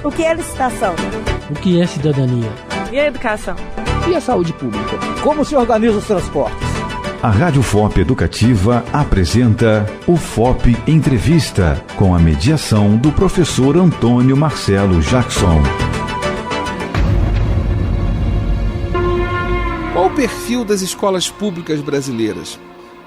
O que é licitação? O que é cidadania? E a educação? E a saúde pública? Como se organiza os transportes? A Rádio FOP Educativa apresenta o FOP Entrevista, com a mediação do professor Antônio Marcelo Jackson. Qual o perfil das escolas públicas brasileiras?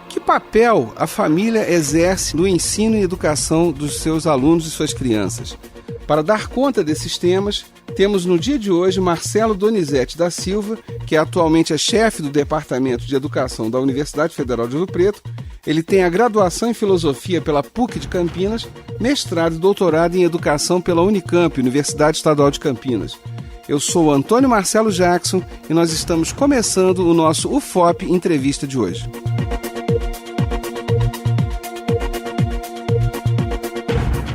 Que papel a família exerce no ensino e educação dos seus alunos e suas crianças? Para dar conta desses temas, temos no dia de hoje Marcelo Donizete da Silva, que atualmente é chefe do Departamento de Educação da Universidade Federal de Ouro Preto. Ele tem a graduação em Filosofia pela PUC de Campinas, mestrado e doutorado em Educação pela Unicamp, Universidade Estadual de Campinas. Eu sou o Antônio Marcelo Jackson e nós estamos começando o nosso UFOP Entrevista de hoje.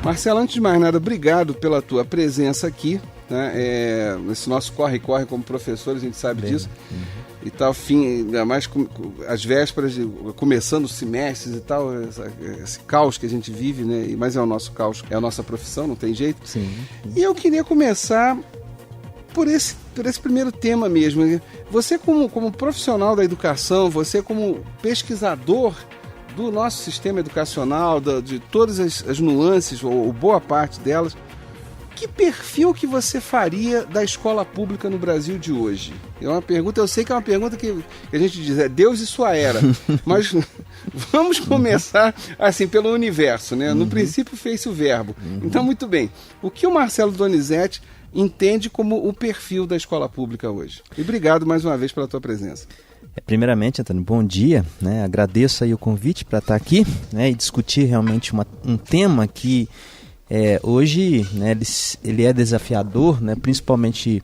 Marcelo, antes de mais nada, obrigado pela tua presença aqui, né? Nesse nosso corre-corre como professor, a gente sabe disso. E tal, ainda mais as vésperas, começando os semestres e tal, esse caos que a gente vive, né? Mas é o nosso caos, é a nossa profissão, não tem jeito. Sim. E eu queria começar por esse primeiro tema mesmo. Você como profissional da educação, você como pesquisador do nosso sistema educacional, de todas as nuances, ou boa parte delas, que perfil que você faria da escola pública no Brasil de hoje? É uma pergunta, eu sei que é uma pergunta que a gente diz, é Deus e sua era, mas vamos começar assim pelo universo, né? No princípio fez-se o verbo. Então, muito bem, o que o Marcelo Donizete entende como o perfil da escola pública hoje? E obrigado mais uma vez pela tua presença. Primeiramente, Antônio, bom dia, né? Agradeço aí o convite para estar aqui, né, e discutir realmente um tema que hoje, né, ele é desafiador, né, principalmente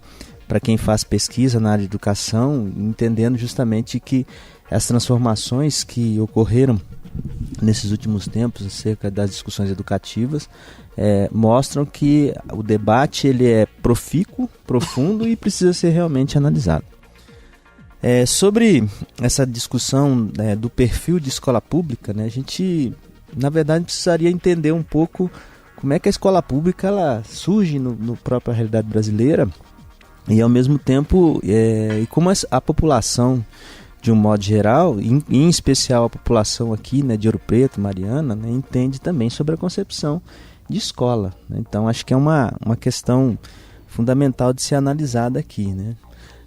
para quem faz pesquisa na área de educação, entendendo justamente que as transformações que ocorreram nesses últimos tempos acerca das discussões educativas mostram que o debate ele é profícuo, profundo e precisa ser realmente analisado. Sobre essa discussão do perfil de escola pública, né, a gente, na verdade, precisaria entender um pouco como é que a escola pública ela surge no própria realidade brasileira e, ao mesmo tempo, e como a população, de um modo geral, em especial a população aqui, né, de Ouro Preto, Mariana, né, entende também sobre a concepção de escola, né? Então, acho que é uma questão fundamental de ser analisada aqui, né?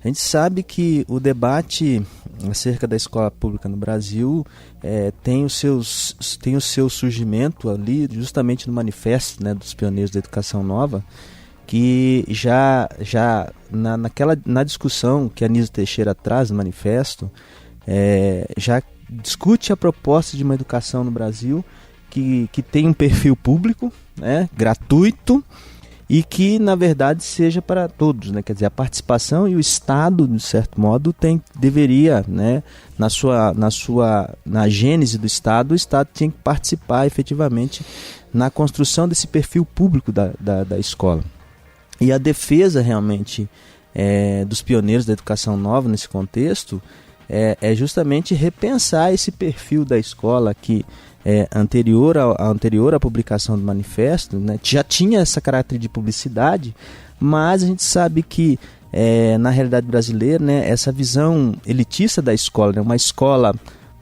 A gente sabe que o debate acerca da escola pública no Brasil tem o seu surgimento ali justamente no manifesto, né, dos pioneiros da educação nova, que já na discussão que a Anísio Teixeira traz no manifesto, já discute a proposta de uma educação no Brasil que tem um perfil público, né, gratuito, e que, na verdade, seja para todos, né? Quer dizer, a participação e o Estado, de certo modo, deveria, né, na gênese do Estado, o Estado tinha que participar efetivamente na construção desse perfil público da escola. E a defesa, realmente, dos pioneiros da educação nova nesse contexto é justamente repensar esse perfil da escola que anterior à publicação do manifesto, né, já tinha essa caráter de publicidade, mas a gente sabe que na realidade brasileira, né, essa visão elitista da escola, né, uma escola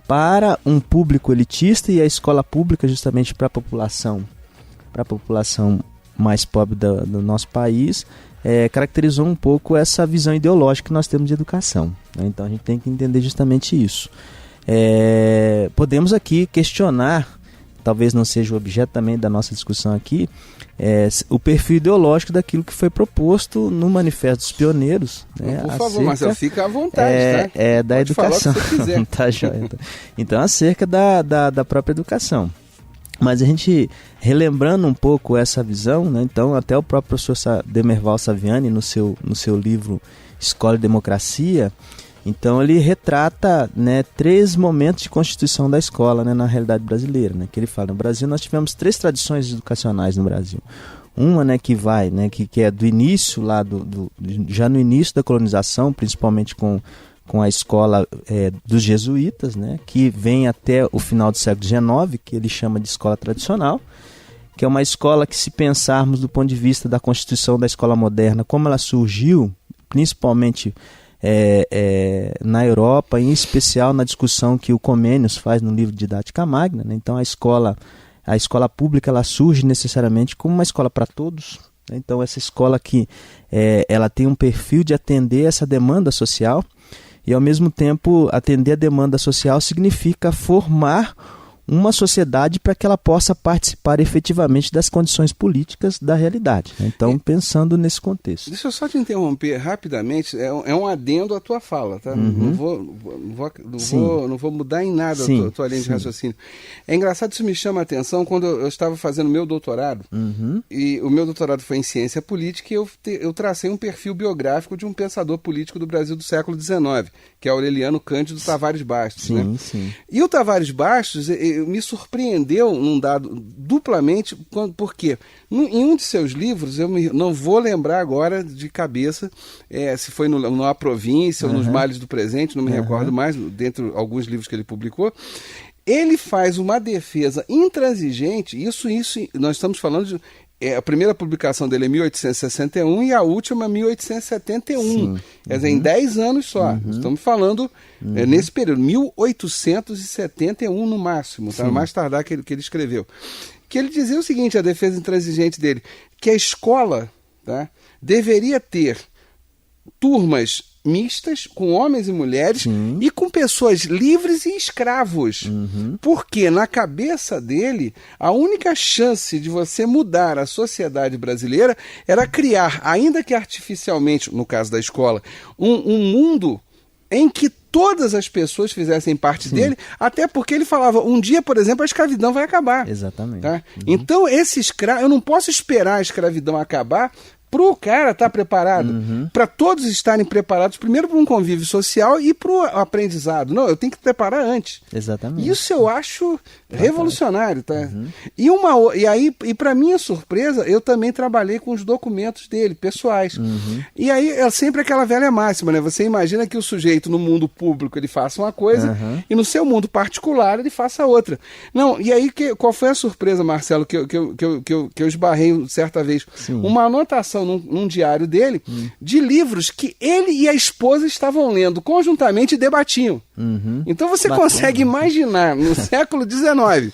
para um público elitista e a escola pública justamente para a população mais pobre do nosso país, caracterizou um pouco essa visão ideológica que nós temos de educação, né? Então a gente tem que entender justamente isso. Podemos aqui questionar, talvez não seja o objeto também da nossa discussão aqui, o perfil ideológico daquilo que foi proposto no Manifesto dos Pioneiros, né, por favor, Marcelo, fica à vontade, tá? Da Pode educação. falar o que você quiser. Tá joia. Então, acerca da própria educação. Mas a gente, relembrando um pouco essa visão, né, então até o próprio professor Demerval Saviani, no seu livro Escola e Democracia, então ele retrata, né, 3 momentos de constituição da escola, né, na realidade brasileira, né, que ele fala, no Brasil nós tivemos 3 tradições educacionais no Brasil. Uma, né, que vai, né, que é do início, lá já no início da colonização, principalmente com a escola dos jesuítas, né, que vem até o final do século XIX, que ele chama de escola tradicional, que é uma escola que, se pensarmos do ponto de vista da constituição da escola moderna, como ela surgiu, principalmente na Europa, em especial na discussão que o Comênios faz no livro Didática Magna, né? Então a escola pública, ela surge necessariamente como uma escola para todos, né? Então essa escola que ela tem um perfil de atender essa demanda social, e ao mesmo tempo atender a demanda social significa formar uma sociedade para que ela possa participar efetivamente das condições políticas da realidade, né? Então, pensando nesse contexto. Deixa eu só te interromper rapidamente, é um adendo à tua fala, tá? Não vou mudar em nada a tua linha de raciocínio. É engraçado, isso me chama a atenção quando eu estava fazendo meu doutorado, e o meu doutorado foi em ciência política, e eu tracei um perfil biográfico de um pensador político do Brasil do século XIX, que é Aureliano Cândido Tavares Bastos. Sim, né? sim. E o Tavares Bastos me surpreendeu num dado duplamente, porque em um de seus livros, não vou lembrar agora de cabeça se foi no A Província ou nos Males do Presente, não me recordo mais, dentre alguns livros que ele publicou, ele faz uma defesa intransigente, isso nós estamos falando de... a primeira publicação dele é 1861 e a última 1871. Sim. Quer dizer, em 10 anos só. Estamos falando nesse período, 1871 no máximo, tá? Mais tardar que ele escreveu. Que ele dizia o seguinte, a defesa intransigente dele, que a escola, tá, deveria ter turmas mistas, com homens e mulheres, e com pessoas livres e escravos. Porque na cabeça dele, a única chance de você mudar a sociedade brasileira era criar, ainda que artificialmente, no caso da escola, um mundo em que todas as pessoas fizessem parte dele, até porque ele falava, um dia, por exemplo, a escravidão vai acabar. Exatamente. Tá? Então, eu não posso esperar a escravidão acabar para o cara estar preparado, para todos estarem preparados, primeiro para um convívio social e para o aprendizado. Não, eu tenho que preparar antes. Exatamente. Isso eu acho revolucionário, tá? E para minha surpresa, eu também trabalhei com os documentos dele, pessoais. E aí é sempre aquela velha máxima, né? Você imagina que o sujeito no mundo público ele faça uma coisa e no seu mundo particular ele faça outra. Não, e aí qual foi a surpresa, Marcelo, que eu esbarrei certa vez? Uma anotação num diário dele de livros que ele e a esposa estavam lendo conjuntamente e debatiam. Então você consegue imaginar no século XIX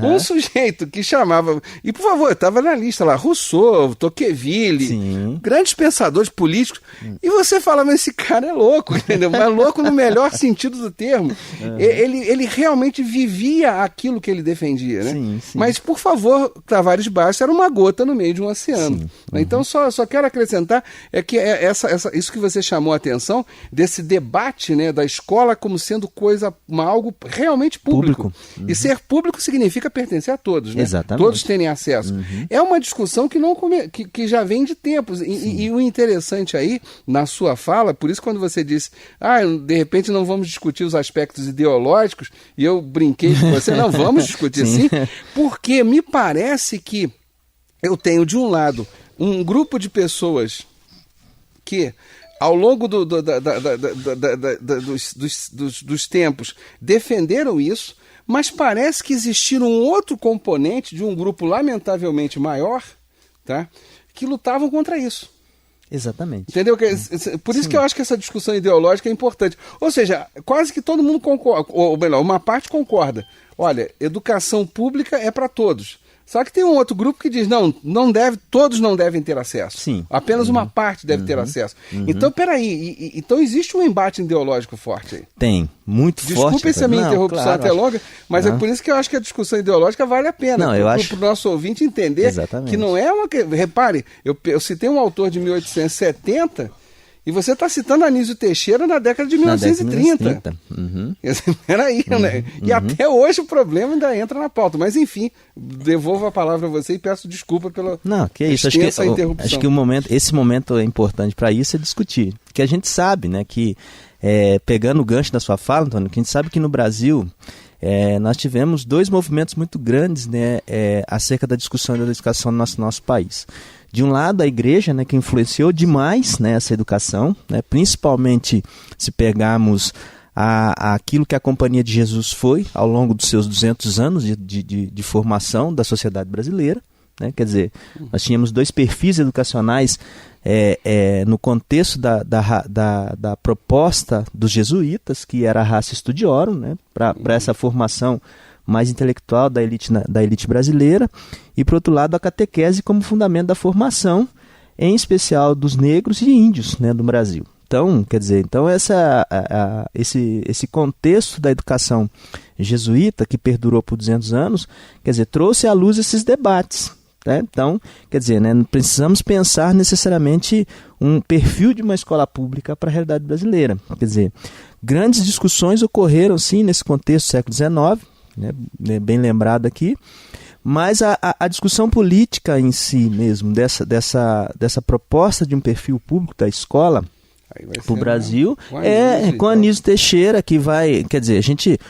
um sujeito que chamava, e por favor, estava na lista lá, Rousseau, Tocqueville, grandes pensadores políticos, e você fala, mas esse cara é louco, entendeu? Mas louco no melhor sentido do termo. Ele realmente vivia aquilo que ele defendia, né? Mas, por favor, Tavares Bastos era uma gota no meio de um oceano. Então, só quero acrescentar que isso que você chamou a atenção, desse debate, né, da escola como sendo algo realmente público. E ser público significa pertencer a todos, né? Exatamente. Todos terem acesso. É uma discussão que já vem de tempos. E o interessante aí, na sua fala, por isso quando você disse, de repente não vamos discutir os aspectos ideológicos, e eu brinquei com você, não, vamos discutir sim, porque me parece que eu tenho, de um lado, um grupo de pessoas que, ao longo dos tempos, defenderam isso, mas parece que existia um outro componente de um grupo lamentavelmente maior, tá, que lutavam contra isso. Exatamente. Entendeu? Por isso que eu acho que essa discussão ideológica é importante. Ou seja, quase que todo mundo concorda, ou melhor, uma parte concorda. Olha, educação pública é para todos. Só que tem um outro grupo que diz, todos não devem ter acesso. Apenas uma parte deve ter acesso. Então, peraí, então existe um embate ideológico forte aí. Tem, muito forte. Desculpe se a minha interrupção até longa, mas é por isso que eu acho que a discussão ideológica vale a pena. Para o nosso ouvinte entender que não é uma... Repare, eu citei um autor de 1870... E você está citando Anísio Teixeira na década de 1930. Peraí, né? E até hoje o problema ainda entra na pauta. Mas enfim, devolvo a palavra a você e peço desculpa pela extensa interrupção. Acho que esse momento é importante para isso, é discutir. Porque a gente sabe, né, que, pegando o gancho da sua fala, Antônio, que a gente sabe que no Brasil... nós tivemos dois movimentos muito grandes, né, acerca da discussão da educação no nosso país. De um lado, a igreja, né, que influenciou demais, né, essa educação, né, principalmente se pegarmos aquilo que a Companhia de Jesus foi ao longo dos seus 200 anos de formação da sociedade brasileira, né? Quer dizer, nós tínhamos 2 perfis educacionais no contexto da proposta dos jesuítas, que era a ratio studiorum, né? Para essa formação mais intelectual da elite brasileira, e, por outro lado, a catequese como fundamento da formação, em especial dos negros e índios, né, do Brasil. Então, quer dizer, esse contexto da educação jesuíta, que perdurou por 200 anos, quer dizer, trouxe à luz esses debates, né? Então, quer dizer, né, precisamos pensar necessariamente um perfil de uma escola pública para a realidade brasileira. Quer dizer, grandes discussões ocorreram, sim, nesse contexto do século XIX, né, bem lembrado aqui, mas a discussão política em si mesmo, dessa proposta de um perfil público da escola para o Brasil, com Anísio Teixeira, que vai, quer dizer,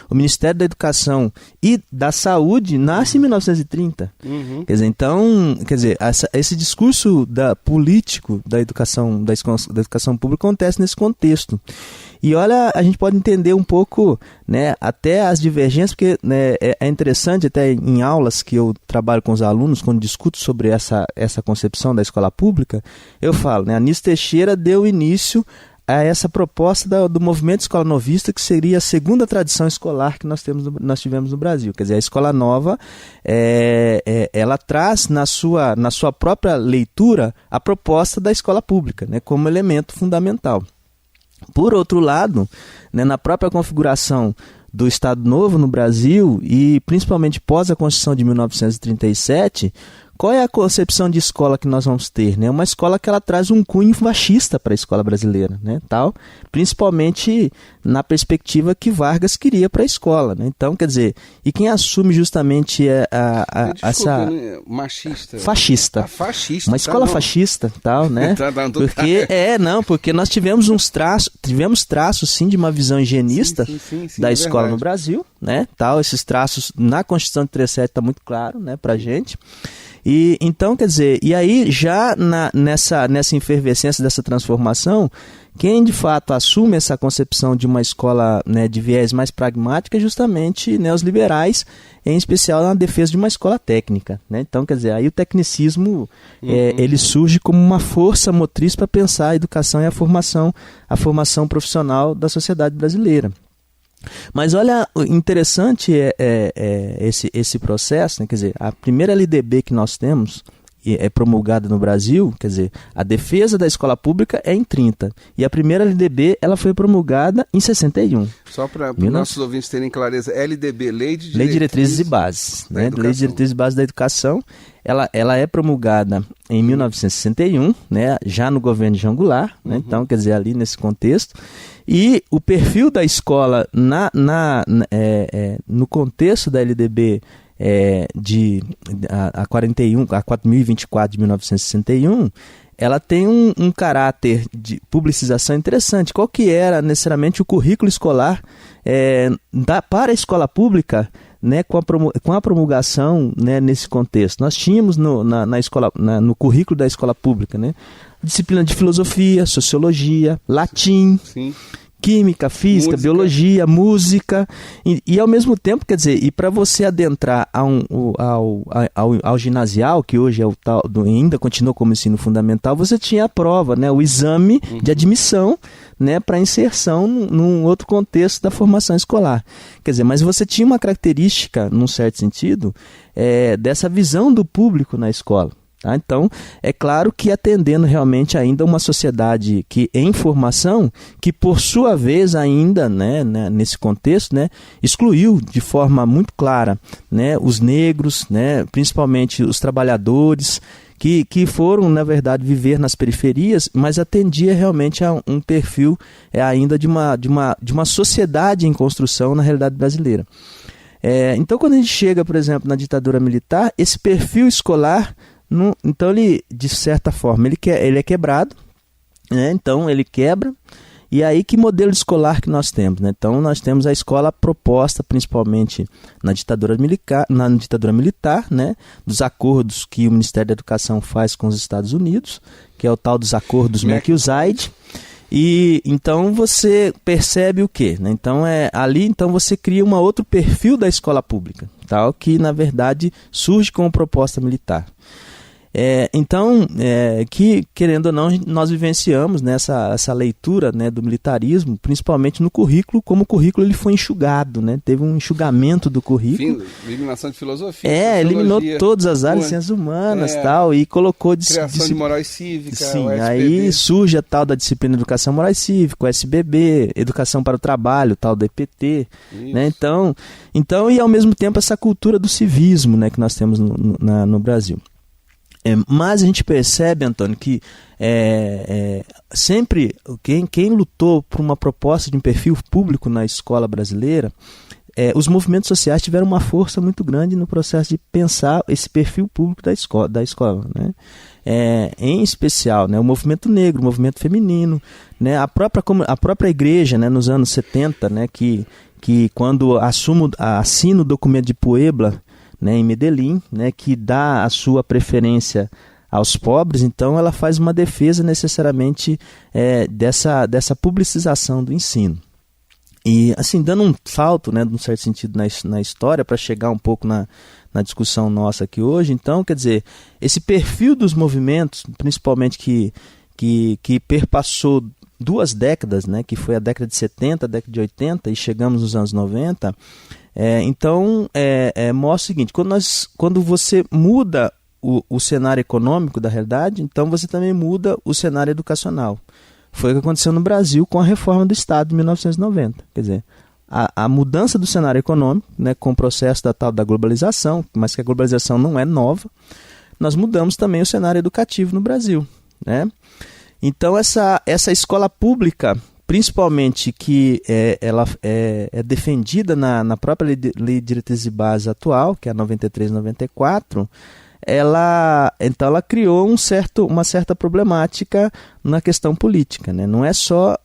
o Ministério da Educação e da Saúde nasce em 1930. Quer dizer, então, esse discurso político da educação pública acontece nesse contexto. E olha, a gente pode entender um pouco, né, até as divergências, porque, né, é interessante, até em aulas que eu trabalho com os alunos, quando discuto sobre essa concepção da escola pública, eu falo, né, Anísio Teixeira deu início a essa proposta do movimento escola novista, que seria a segunda tradição escolar que nós tivemos no Brasil. Quer dizer, a escola nova, ela traz na sua própria leitura a proposta da escola pública, né, como elemento fundamental. Por outro lado, né, na própria configuração do Estado Novo no Brasil, e principalmente pós a Constituição de 1937, qual é a concepção de escola que nós vamos ter? Né? Uma escola que ela traz um cunho fascista para a escola brasileira, né? Tal, principalmente na perspectiva que Vargas queria para a escola. Né? Então, quer dizer, e quem assume justamente essa... Machista. Fascista. Fascista. Uma escola fascista, tal, né? Porque nós tivemos traços, sim, de uma visão higienista da escola no Brasil, né? Tal, esses traços na Constituição de 37 está muito claro, né, para a gente. E então, quer dizer, e aí já nessa efervescência dessa transformação, quem de fato assume essa concepção de uma escola, né, de viés mais pragmática é justamente, né, os liberais, em especial na defesa de uma escola técnica. Né? Então, quer dizer, aí o tecnicismo ele surge como uma força motriz para pensar a educação e a formação profissional da sociedade brasileira. Mas olha, interessante esse processo, né? Quer dizer, a primeira LDB que nós temos é promulgada no Brasil, quer dizer, a defesa da escola pública é em 30, e a primeira LDB ela foi promulgada em 61. Só para os nossos ouvintes terem clareza, LDB, Lei de Diretrizes e Bases, né? Lei de Diretrizes e Bases da Educação, ela é promulgada em 1961, né? Já no governo de João Goulart, né? Então, quer dizer, ali nesse contexto. E o perfil da escola no contexto da LDB a 4024 de 1961, ela tem um caráter de publicização interessante. Qual que era necessariamente o currículo escolar para a escola pública, né, com a promulgação, né, nesse contexto? Nós tínhamos no currículo da escola pública, né, disciplina de filosofia, sociologia, latim, sim, química, física, biologia, música, e ao mesmo tempo, quer dizer, e para você adentrar ao ginasial, que hoje é o tal, ainda continua como ensino fundamental, você tinha a prova, né, o exame de admissão, né, para inserção num outro contexto da formação escolar. Quer dizer, mas você tinha uma característica, num certo sentido, dessa visão do público na escola. Tá? Então, é claro que atendendo realmente ainda uma sociedade que em formação, que por sua vez ainda, né, nesse contexto, né, excluiu de forma muito clara, né, os negros, né, principalmente os trabalhadores, que foram, na verdade, viver nas periferias, mas atendia realmente a um perfil ainda de uma sociedade em construção na realidade brasileira. Então, quando a gente chega, por exemplo, na ditadura militar, esse perfil escolar, então ele, de certa forma, ele é quebrado, né? Então ele quebra, e aí que modelo escolar que nós temos, né? Então nós temos a escola proposta principalmente na ditadura militar, né? Dos acordos que o Ministério da Educação faz com os Estados Unidos, que é o tal dos acordos McUsaid, E então você percebe o quê? Né? Então então você cria um outro perfil da escola pública, tal, que na verdade surge como proposta militar. Que, querendo ou não, nós vivenciamos, né, essa leitura, né, do militarismo, principalmente no currículo, como o currículo ele foi enxugado, né? Teve um enxugamento do currículo. Eliminação de filosofia, eliminou todas as áreas de ciências humanas, tal, e colocou... Criação de moral e cívica, sim, o SBB. aí surge a tal da disciplina de educação moral e cívica, o SBB, educação para o trabalho, tal do EPT, né? Então, e ao mesmo tempo essa cultura do civismo, né, que nós temos no Brasil. Mas a gente percebe, Antônio, que sempre quem lutou por uma proposta de um perfil público na escola brasileira, os movimentos sociais tiveram uma força muito grande no processo de pensar esse perfil público da escola, né? Em especial, né, o movimento negro, o movimento feminino, né, a própria igreja, né, nos anos 70, né, que quando assina o documento de Puebla, né, em Medellín, né, que dá a sua preferência aos pobres, então ela faz uma defesa necessariamente dessa publicização do ensino. E assim, dando um salto, né, num certo sentido na história, para chegar um pouco na discussão nossa aqui hoje, então, quer dizer, esse perfil dos movimentos, principalmente que perpassou 2 décadas, né, que foi a década de 70, a década de 80 e chegamos nos anos 90, mostra o seguinte: quando você muda o cenário econômico da realidade, então você também muda o cenário educacional. Foi o que aconteceu no Brasil com a reforma do Estado de 1990. Quer dizer, a mudança do cenário econômico, né, com o processo da globalização, mas que a globalização não é nova, nós mudamos também o cenário educativo no Brasil, né? Então essa escola pública, principalmente que ela é defendida na própria Lei de Diretrizes e Bases atual, que é a 93/94, ela criou uma certa problemática na questão política, né? Não é só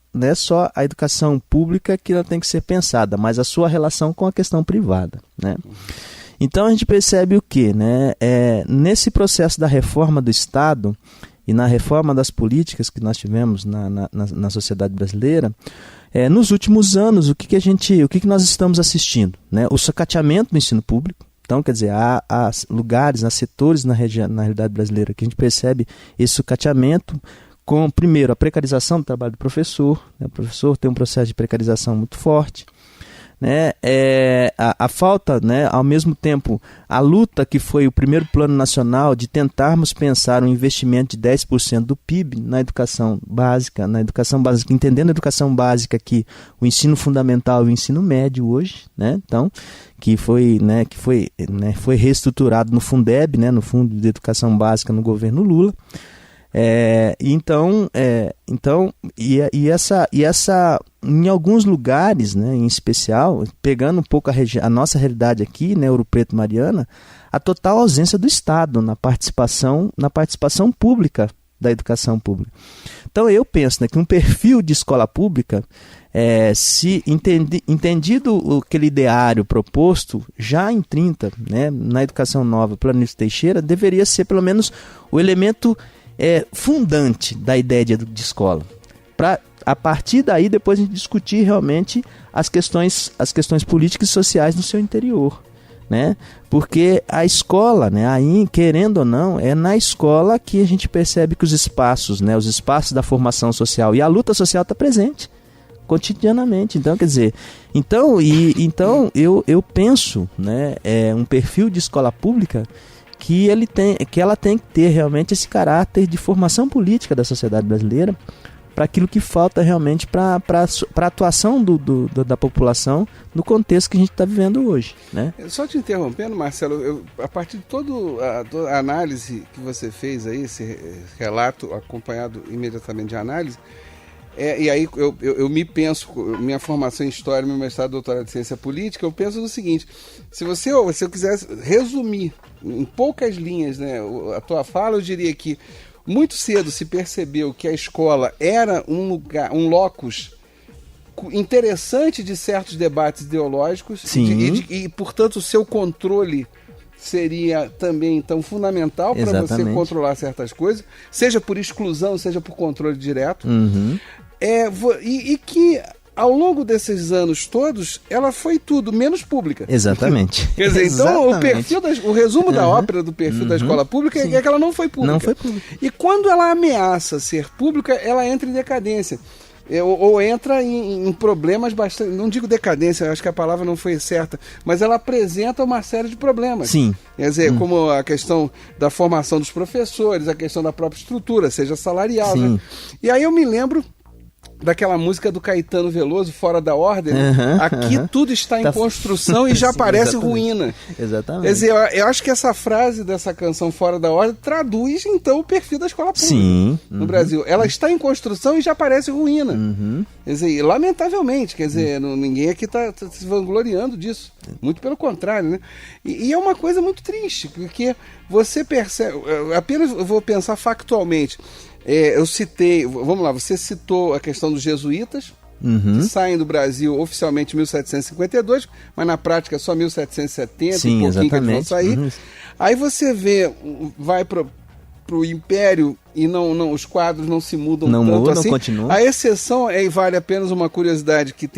a educação pública que ela tem que ser pensada, mas a sua relação com a questão privada, né? Então a gente percebe o quê, né? Nesse processo da reforma do Estado e na reforma das políticas que nós tivemos na sociedade brasileira, nos últimos anos, o que nós estamos assistindo, né? O sucateamento do ensino público. Então, quer dizer, há lugares, há setores na realidade brasileira que a gente percebe esse sucateamento com, primeiro, a precarização do trabalho do professor, né? O professor tem um processo de precarização muito forte, né? A falta, né, ao mesmo tempo, a luta que foi o primeiro plano nacional de tentarmos pensar um investimento de 10% do PIB na educação básica, entendendo a educação básica aqui, o ensino fundamental e o ensino médio hoje, né? Então, que foi reestruturado no Fundeb, né, no Fundo de Educação Básica no governo Lula. Essa em alguns lugares, né, em especial, pegando um pouco a nossa realidade aqui, né, Ouro Preto, Mariana, a total ausência do Estado na participação pública da educação pública. Então eu penso, né, que um perfil de escola pública, se entendido aquele ideário proposto já em 30, né, na educação nova, pelo Anísio Teixeira, deveria ser pelo menos o elemento fundante da ideia de escola, para a partir daí depois a gente discutir realmente as questões políticas e sociais no seu interior, né? Porque a escola, né, aí, querendo ou não, é na escola que a gente percebe que os espaços da formação social e a luta social está presente cotidianamente. Então, quer dizer, então eu penso, né, um perfil de escola pública que ela tem que ter realmente esse caráter de formação política da sociedade brasileira, para aquilo que falta realmente para a atuação da população no contexto que a gente está vivendo hoje, né? Só te interrompendo, Marcelo, a partir de toda a análise que você fez aí, esse relato acompanhado imediatamente de análise, e aí eu me penso, minha formação em História, meu mestrado, doutorado de Ciência Política, eu penso no seguinte: se eu quisesse resumir em poucas linhas, né, a tua fala, eu diria que muito cedo se percebeu que a escola era um locus interessante de certos debates ideológicos e, portanto, o seu controle seria também, então, fundamental para você controlar certas coisas, seja por exclusão, seja por controle direto. Uhum. E que ao longo desses anos todos, ela foi tudo menos pública. Exatamente. Quer dizer, então o resumo da ópera do perfil da escola pública é que ela não foi pública. Não foi pública. E quando ela ameaça ser pública, ela entra em decadência. Ou entra em problemas bastante... Não digo decadência, acho que a palavra não foi certa, mas ela apresenta uma série de problemas. Sim. Quer dizer, como a questão da formação dos professores, a questão da própria estrutura, seja salarial. Sim. Né? E aí eu me lembro daquela música do Caetano Veloso, Fora da Ordem. Aqui tudo está em construção e já parece ruína. Exatamente. Quer dizer, eu acho que essa frase dessa canção Fora da Ordem traduz, então, o perfil da escola pública no Brasil. Ela está em construção e já parece ruína. Quer dizer, lamentavelmente, quer dizer, ninguém aqui está se vangloriando disso. Muito pelo contrário, né? E é uma coisa muito triste, porque você percebe... Apenas eu vou pensar factualmente. Eu citei, vamos lá, você citou a questão dos jesuítas, que saem do Brasil oficialmente em 1752, mas na prática só 1770, Sim, e pouquinho exatamente. que eles vão sair. Aí você vai para o Império e não, os quadros não se mudam tanto assim. Continuam. A exceção, aí vale apenas uma curiosidade que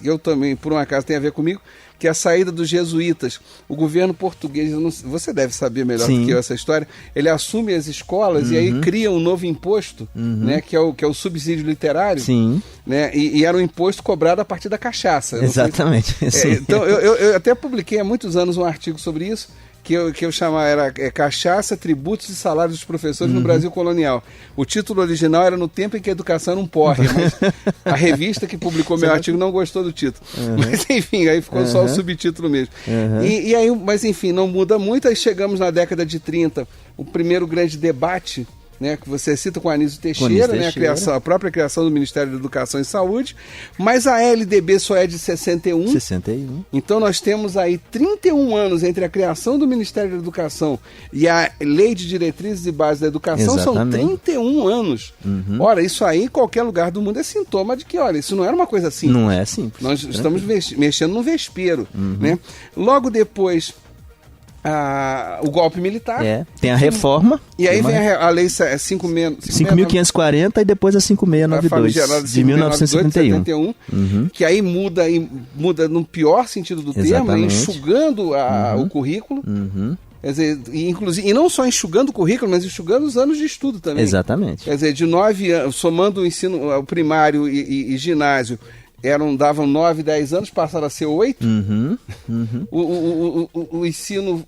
eu também, por um acaso, tem a ver comigo, que é a saída dos jesuítas. O governo português, você deve saber melhor do que eu essa história, ele assume as escolas e aí cria um novo imposto, né, que é o subsídio literário. Sim. Né, e era um imposto cobrado a partir da cachaça. Exatamente. Então, eu até publiquei há muitos anos um artigo sobre isso, que eu chamava, era Cachaça, Tributos e Salários dos Professores no Brasil Colonial. O título original era No Tempo em que a Educação era um Porre, mas a revista que publicou meu artigo não gostou do título. Mas enfim, aí ficou só o subtítulo mesmo. E aí, mas enfim, não muda muito, aí chegamos na década de 30, o primeiro grande debate, né, que você cita com Anísio Teixeira, né, a própria criação do Ministério da Educação e Saúde, mas a LDB só é de 61. Então nós temos aí 31 anos entre a criação do Ministério da Educação e a Lei de Diretrizes e Bases da Educação. Exatamente. São 31 anos. Ora, isso aí em qualquer lugar do mundo é sintoma de que, olha, isso não era uma coisa simples. Não é simples. Nós estamos mexendo num vespeiro. Né? Logo depois... o golpe militar. Tem a reforma. E aí vem a lei 5.540 e depois a 5.692 de 1971. Que aí muda no pior sentido do termo, enxugando o currículo. Quer dizer, e não só enxugando o currículo, mas enxugando os anos de estudo também. Exatamente. Quer dizer, de 9 anos, somando o ensino primário e ginásio, davam 9, 10 anos, passaram a ser 8. O ensino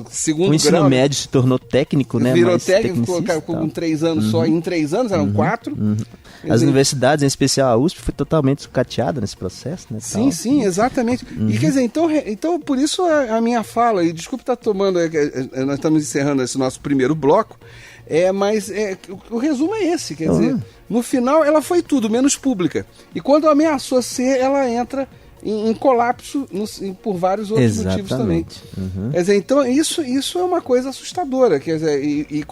segundo grau... O ensino médio se tornou técnico, né? Virou técnico, com 3 anos só. Em 3 anos eram 4. As universidades, em especial a USP, foi totalmente sucateada nesse processo, né? Sim, exatamente. E quer dizer, então por isso a minha fala, e desculpe estar tomando... nós estamos encerrando esse nosso primeiro bloco, mas o resumo é esse, quer dizer... No final, ela foi tudo, menos pública. E quando ameaçou ser, ela entra em colapso por vários outros motivos também. Quer dizer, então, isso é uma coisa assustadora. Quer dizer, e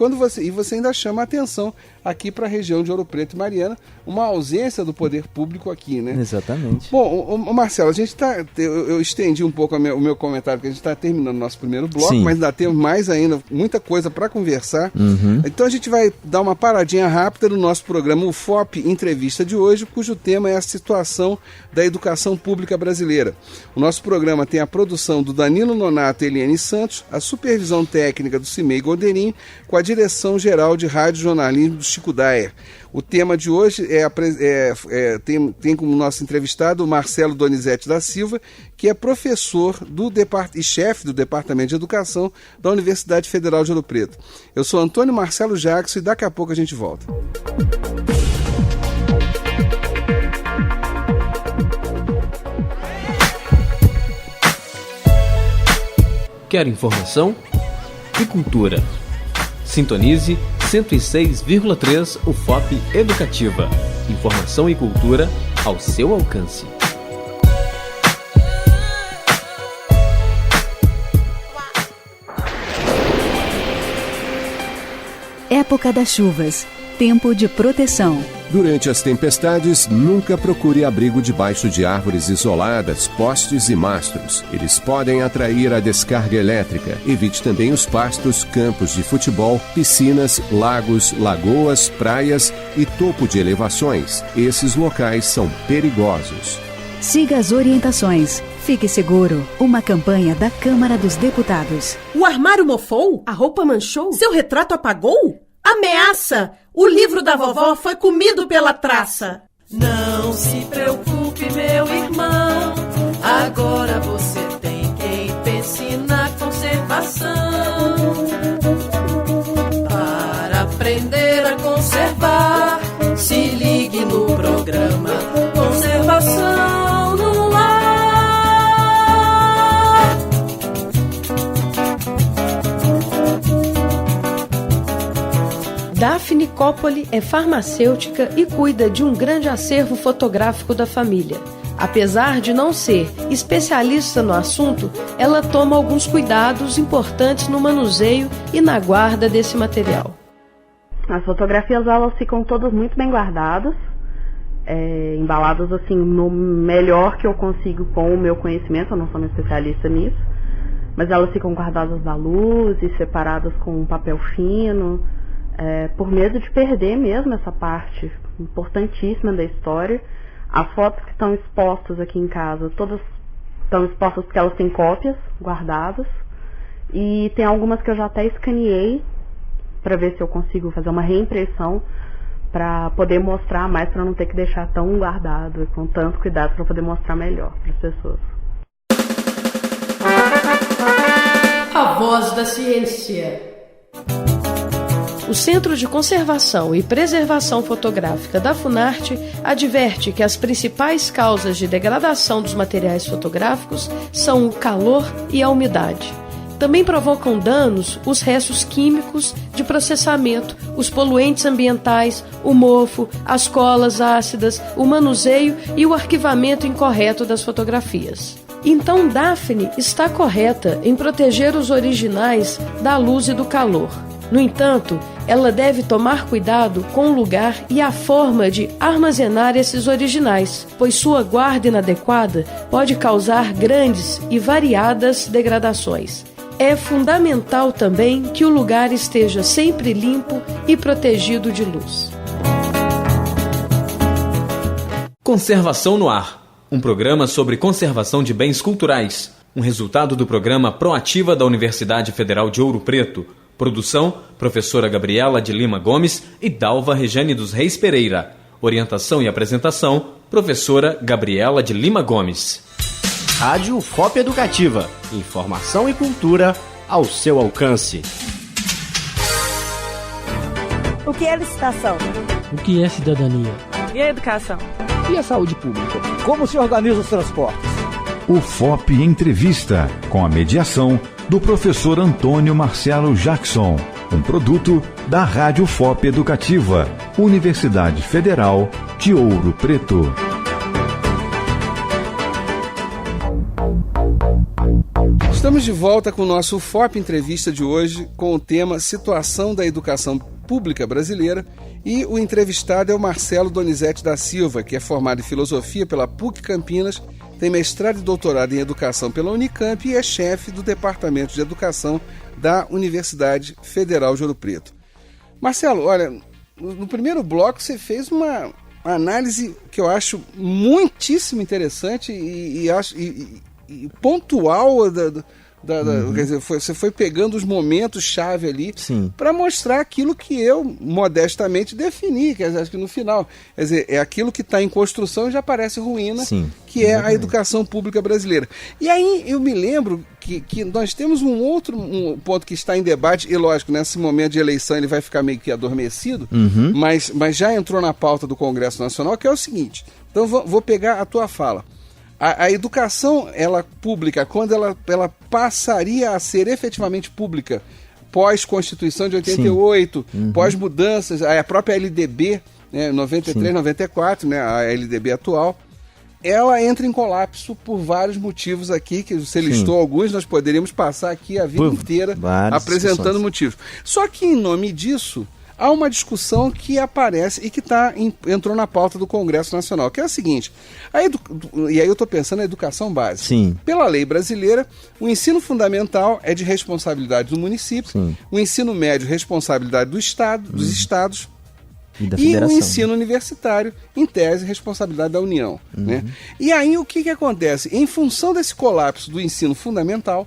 você ainda chama a atenção aqui para a região de Ouro Preto e Mariana, uma ausência do poder público aqui, né? Exatamente. Bom, Marcelo, a gente eu estendi um pouco o meu comentário, porque a gente está terminando o nosso primeiro bloco, mas ainda temos mais ainda, muita coisa para conversar. Então a gente vai dar uma paradinha rápida no nosso programa UFOP Entrevista de hoje, cujo tema é a situação da educação pública brasileira. O nosso programa tem a produção do Danilo Nonato e Eliane Santos, a supervisão técnica do Cimei Gonderim, com a direção geral de rádio jornalismo do Chico Daer. O tema de hoje tem como nosso entrevistado o Marcelo Donizete da Silva, que é professor e chefe do Departamento de Educação da Universidade Federal de Ouro Preto. Eu sou Antônio Marcelo Jackson e daqui a pouco a gente volta. Quer informação e cultura? Sintonize 106,3 UFOP Educativa. Informação e cultura ao seu alcance. Época das chuvas. Tempo de proteção. Durante as tempestades, nunca procure abrigo debaixo de árvores isoladas, postes e mastros. Eles podem atrair a descarga elétrica. Evite também os pastos, campos de futebol, piscinas, lagos, lagoas, praias e topo de elevações. Esses locais são perigosos. Siga as orientações. Fique seguro. Uma campanha da Câmara dos Deputados. O armário mofou? A roupa manchou? Seu retrato apagou? Ameaça! O livro da vovó foi comido pela traça. Não se preocupe, meu irmão. Agora você tem quem pense na conservação. Para aprender a conservar, se ligue no programa Conservação no Ar. Daphne Coppoli é farmacêutica e cuida de um grande acervo fotográfico da família. Apesar de não ser especialista no assunto, ela toma alguns cuidados importantes no manuseio e na guarda desse material. As fotografias elas ficam todas muito bem guardadas, embaladas assim no melhor que eu consigo com o meu conhecimento. Eu não sou uma especialista nisso, mas elas ficam guardadas da luz e separadas com um papel fino. Por medo de perder mesmo essa parte importantíssima da história. As fotos que estão expostas aqui em casa, todas estão expostas porque elas têm cópias guardadas. E tem algumas que eu já até escaneei para ver se eu consigo fazer uma reimpressão para poder mostrar mais, para não ter que deixar tão guardado, com tanto cuidado, para poder mostrar melhor para as pessoas. A voz da ciência. O Centro de Conservação e Preservação Fotográfica da Funarte adverte que as principais causas de degradação dos materiais fotográficos são o calor e a umidade. Também provocam danos os restos químicos de processamento, os poluentes ambientais, o mofo, as colas ácidas, o manuseio e o arquivamento incorreto das fotografias. Então Daphne está correta em proteger os originais da luz e do calor. No entanto, ela deve tomar cuidado com o lugar e a forma de armazenar esses originais, pois sua guarda inadequada pode causar grandes e variadas degradações. É fundamental também que o lugar esteja sempre limpo e protegido de luz. Conservação no Ar, um programa sobre conservação de bens culturais, um resultado do programa Proativa da Universidade Federal de Ouro Preto. Produção, professora Gabriela de Lima Gomes e Dalva Rejane dos Reis Pereira. Orientação e apresentação, professora Gabriela de Lima Gomes. Rádio FOP Educativa. Informação e cultura ao seu alcance. O que é licitação? O que é cidadania? E a educação? E a saúde pública? Como se organiza os transportes? O FOP Entrevista, com a mediação do professor Antônio Marcelo Jackson, um produto da Rádio FOP Educativa, Universidade Federal de Ouro Preto. Estamos de volta com o nosso FOP Entrevista de hoje, com o tema Situação da Educação Pública Brasileira, e o entrevistado é o Marcelo Donizete da Silva, que é formado em Filosofia pela PUC Campinas, tem mestrado e doutorado em Educação pela Unicamp e é chefe do Departamento de Educação da Universidade Federal de Ouro Preto. Marcelo, olha, no primeiro bloco você fez uma análise que eu acho muitíssimo interessante e pontual quer dizer, você foi pegando os momentos-chave ali para mostrar aquilo que eu modestamente defini, quer dizer, acho que no final, quer dizer, é aquilo que está em construção e já parece ruína, que é a educação pública brasileira. E aí eu me lembro que nós temos um ponto que está em debate, e lógico, nesse momento de eleição ele vai ficar meio que adormecido, mas já entrou na pauta do Congresso Nacional, que é o seguinte, então vou pegar a tua fala. A educação pública, quando ela passaria a ser efetivamente pública pós-Constituição de 88, pós-mudanças, a própria LDB, né, 93, 94, né, a LDB atual, ela entra em colapso por vários motivos aqui, que você listou alguns, nós poderíamos passar aqui a vida inteira apresentando motivos. Só que em nome disso, há uma discussão que aparece e que entrou na pauta do Congresso Nacional, que é a seguinte, e aí eu estou pensando na educação básica. Sim. Pela lei brasileira, o ensino fundamental é de responsabilidade do município, Sim. O ensino médio, responsabilidade do Estado, dos estados, e o ensino universitário, em tese, responsabilidade da União. Né? E aí o que acontece? Em função desse colapso do ensino fundamental,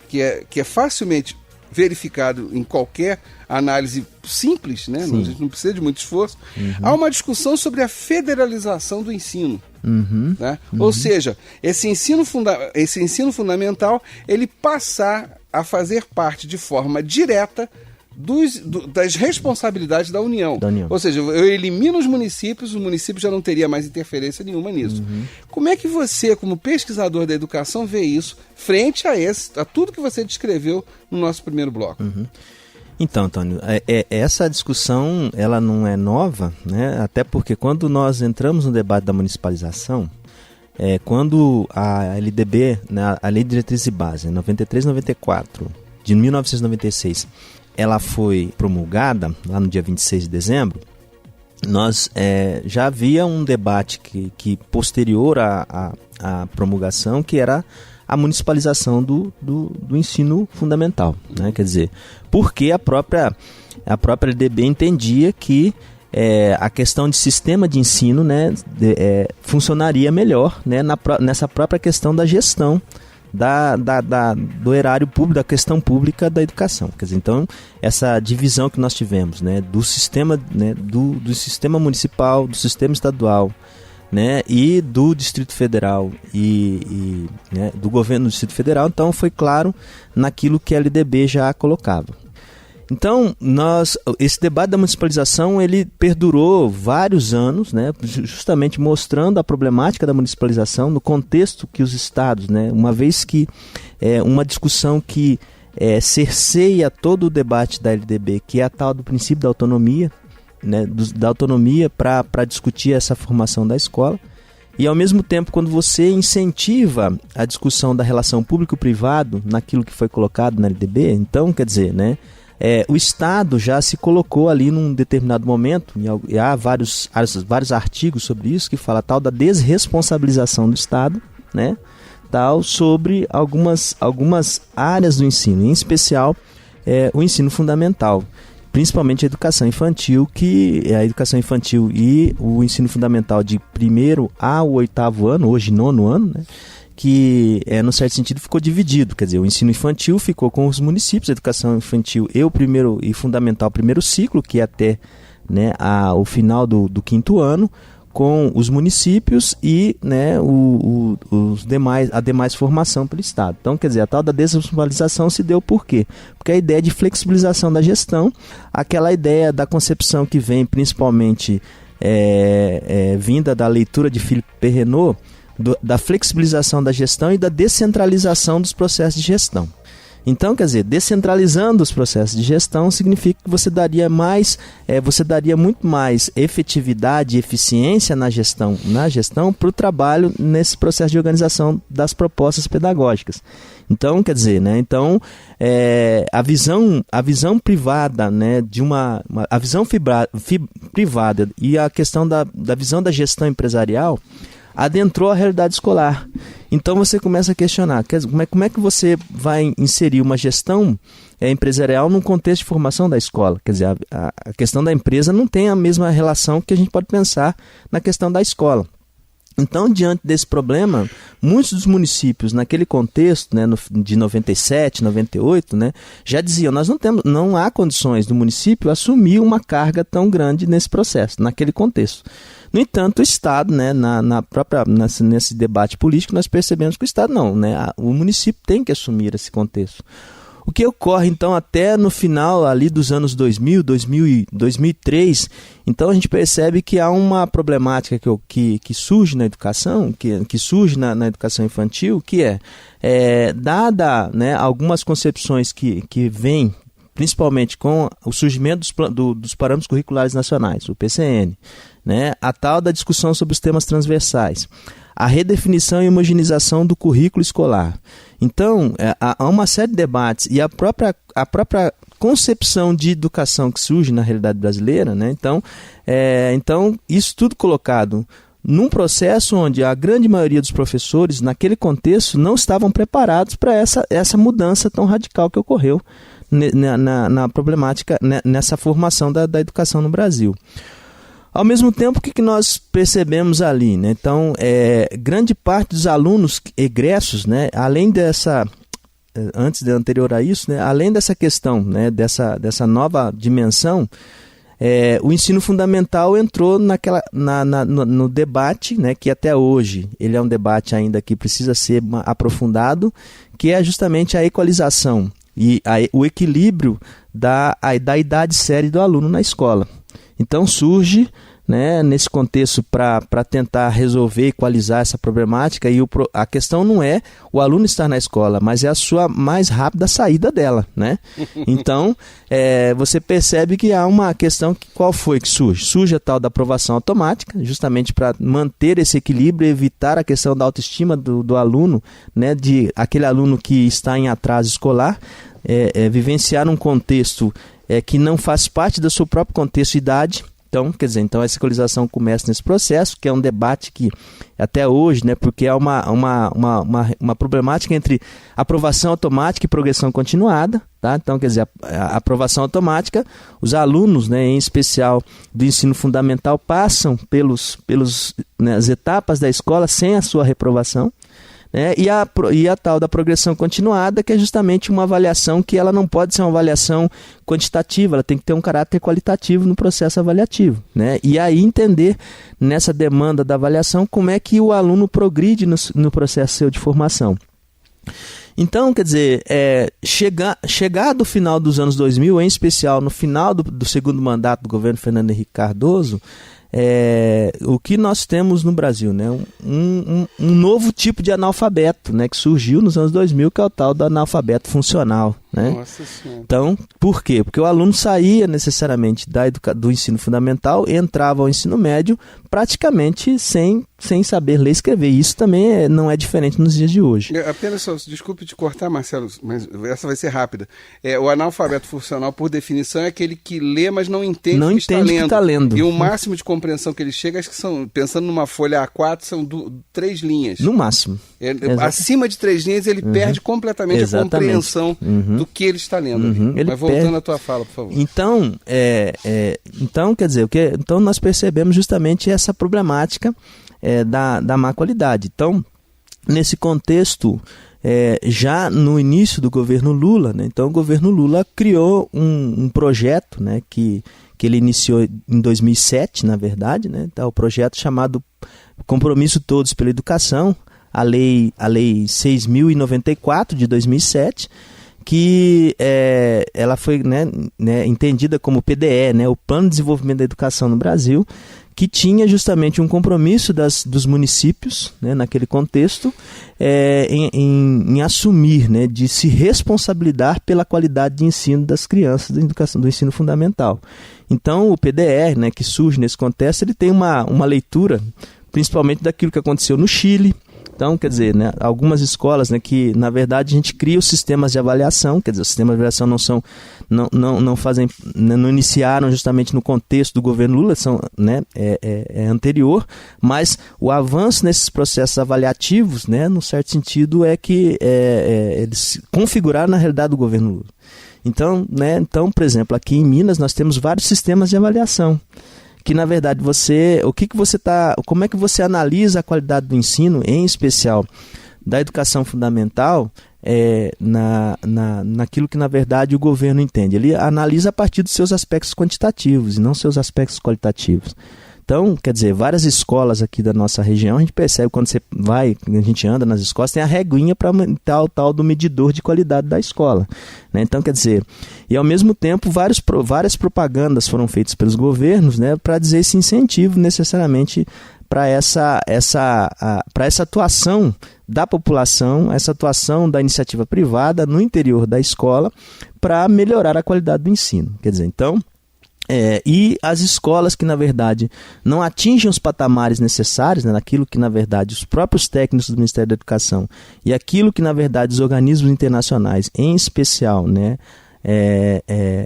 que é facilmente verificado em qualquer análise simples, né? A gente não precisa de muito esforço, há uma discussão sobre a federalização do ensino. Né? Ou seja, esse ensino fundamental ele passar a fazer parte de forma direta das responsabilidades da União. Ou seja, eu elimino os municípios já não teria mais interferência nenhuma nisso. Como é que você, como pesquisador da educação, vê isso frente a tudo que você descreveu no nosso primeiro bloco? Então, Antônio, essa discussão ela não é nova, né? Até porque quando nós entramos no debate da municipalização, quando a LDB, né, a Lei de Diretrizes e Base, 93/94, de 1996, ela foi promulgada lá no dia 26 de dezembro, nós já havia um debate que posterior à promulgação, que era a municipalização do ensino fundamental, né? Quer dizer, porque a própria LDB entendia que a questão de sistema de ensino, né, funcionaria melhor, né, nessa própria questão da gestão do erário público, da questão pública da educação. Quer dizer, então, essa divisão que nós tivemos, né, do sistema, né, do sistema municipal, do sistema estadual, né, e do Distrito Federal né, do governo do Distrito Federal, então foi claro naquilo que a LDB já colocava. Então, esse debate da municipalização, ele perdurou vários anos, né, justamente mostrando a problemática da municipalização no contexto que os estados, né, uma vez que uma discussão que cerceia todo o debate da LDB, que é a tal do princípio da autonomia, né, da autonomia para discutir essa formação da escola, e ao mesmo tempo quando você incentiva a discussão da relação público-privado naquilo que foi colocado na LDB, então, quer dizer, né, o Estado já se colocou ali num determinado momento, e há vários artigos sobre isso, que fala tal da desresponsabilização do Estado, né, tal sobre algumas áreas do ensino, em especial o ensino fundamental, principalmente a educação infantil, e o ensino fundamental de 1º ao 8º ano, hoje 9º ano, né, que, no certo sentido, ficou dividido. Quer dizer, o ensino infantil ficou com os municípios, a educação infantil e fundamental primeiro ciclo, que é até, né, o final do 5º ano, com os municípios e, né, a demais formação pelo Estado. Então, quer dizer, a tal da desresponsabilização se deu por quê? Porque a ideia de flexibilização da gestão, aquela ideia da concepção que vem principalmente vinda da leitura de Philippe Perrenot, da flexibilização da gestão e da descentralização dos processos de gestão. Então, quer dizer, descentralizando os processos de gestão significa que você daria muito mais efetividade e eficiência na gestão para o trabalho nesse processo de organização das propostas pedagógicas. Então, quer dizer, né, a visão privada, né, a visão privada e a questão da visão da gestão empresarial adentrou a realidade escolar. Então você começa a questionar, como é que você vai inserir uma gestão empresarial num contexto de formação da escola? Quer dizer, a questão da empresa não tem a mesma relação que a gente pode pensar na questão da escola. Então, diante desse problema, muitos dos municípios, naquele contexto, né, de 97, 98, né, já diziam, não há condições do município assumir uma carga tão grande nesse processo, naquele contexto. No entanto, o Estado, né, nesse debate político, nós percebemos que o Estado não, né, o município tem que assumir esse contexto. O que ocorre, então, até no final ali dos anos 2000, 2003, então a gente percebe que há uma problemática que surge na educação, que surge na educação infantil, que dada, né, algumas concepções que vêm, principalmente com o surgimento dos parâmetros curriculares nacionais, o PCN, né, a tal da discussão sobre os temas transversais, a redefinição e homogeneização do currículo escolar. Então, há uma série de debates e a própria concepção de educação que surge na realidade brasileira, né? Então, isso tudo colocado num processo onde a grande maioria dos professores, naquele contexto, não estavam preparados para essa mudança tão radical que ocorreu na problemática, nessa formação da educação no Brasil. Ao mesmo tempo, o que nós percebemos ali, né? Então, grande parte dos alunos egressos, né, além dessa, anterior a isso, né, além dessa questão, né, dessa nova dimensão, o ensino fundamental entrou no debate, né, que até hoje ele é um debate ainda que precisa ser aprofundado, que é justamente a equalização e o equilíbrio da idade séria do aluno na escola. Então surge, né, nesse contexto para tentar resolver, equalizar essa problemática, e a questão não é o aluno estar na escola, mas é a sua mais rápida saída dela, né? Então, você percebe que há uma questão, qual foi que surge? Surge a tal da aprovação automática, justamente para manter esse equilíbrio e evitar a questão da autoestima do aluno, né, de aquele aluno que está em atraso escolar, vivenciar um contexto que não faz parte do seu próprio contexto e idade. Então, essa equalização começa nesse processo, que é um debate que até hoje, né, porque é uma problemática entre aprovação automática e progressão continuada, tá? Então, a aprovação automática, os alunos, né, em especial do ensino fundamental, passam né, as etapas da escola sem a sua reprovação. E a tal da progressão continuada, que é justamente uma avaliação que ela não pode ser uma avaliação quantitativa, ela tem que ter um caráter qualitativo no processo avaliativo, né? E aí entender nessa demanda da avaliação como é que o aluno progride no processo seu de formação. Então, chegado o final dos anos 2000, em especial no final do segundo mandato do governo Fernando Henrique Cardoso, o que nós temos no Brasil, né? Um novo tipo de analfabeto, né, que surgiu nos anos 2000, que é o tal do analfabeto funcional, né? Nossa Senhora. Então, por quê? Porque o aluno saía necessariamente do ensino fundamental e entrava ao ensino médio praticamente sem saber ler e escrever. Isso também não é diferente nos dias de hoje. Apenas só, desculpe te cortar, Marcelo, mas essa vai ser rápida. O analfabeto funcional, por definição, é aquele que lê, mas não entende o que está lendo. E o máximo de compreensão que ele chega, acho que são, pensando numa folha A4, são 3 linhas. No máximo. Acima de 3 linhas, ele perde completamente a compreensão do que ele está lendo. Mas voltando à tua fala, por favor. Então, então nós percebemos justamente essa problemática da má qualidade. Então, nesse contexto, já no início do governo Lula, né, então o governo Lula criou um projeto, né, que ele iniciou em 2007, na verdade, né, então, o projeto chamado Compromisso Todos pela Educação, a lei 6.094 de 2007, que ela foi entendida como PDE, né, o Plano de Desenvolvimento da Educação no Brasil, que tinha justamente um compromisso dos municípios, né, naquele contexto, em assumir, né, de se responsabilizar pela qualidade de ensino das crianças da educação, do ensino fundamental. Então, o PDE, né, que surge nesse contexto, ele tem uma leitura, principalmente daquilo que aconteceu no Chile. Então, né, algumas escolas, né, que, na verdade, a gente cria os sistemas de avaliação, os sistemas de avaliação não iniciaram justamente no contexto do governo Lula, são, né, anterior, mas o avanço nesses processos avaliativos, né, no certo sentido, é que eles configuraram na realidade do governo Lula. Então, por exemplo, aqui em Minas nós temos vários sistemas de avaliação, que na verdade como é que você analisa a qualidade do ensino, em especial da educação fundamental, naquilo que na verdade o governo entende. Ele analisa a partir dos seus aspectos quantitativos e não seus aspectos qualitativos. Então, várias escolas aqui da nossa região, a gente percebe quando a gente anda nas escolas, tem a reguinha para aumentar o tal do medidor de qualidade da escola, né? Então, e ao mesmo tempo, várias propagandas foram feitas pelos governos, né, para dizer esse incentivo necessariamente para essa atuação da população, essa atuação da iniciativa privada no interior da escola para melhorar a qualidade do ensino. Então, e as escolas que, na verdade, não atingem os patamares necessários, né, naquilo que, na verdade, os próprios técnicos do Ministério da Educação e aquilo que, na verdade, os organismos internacionais, em especial, né,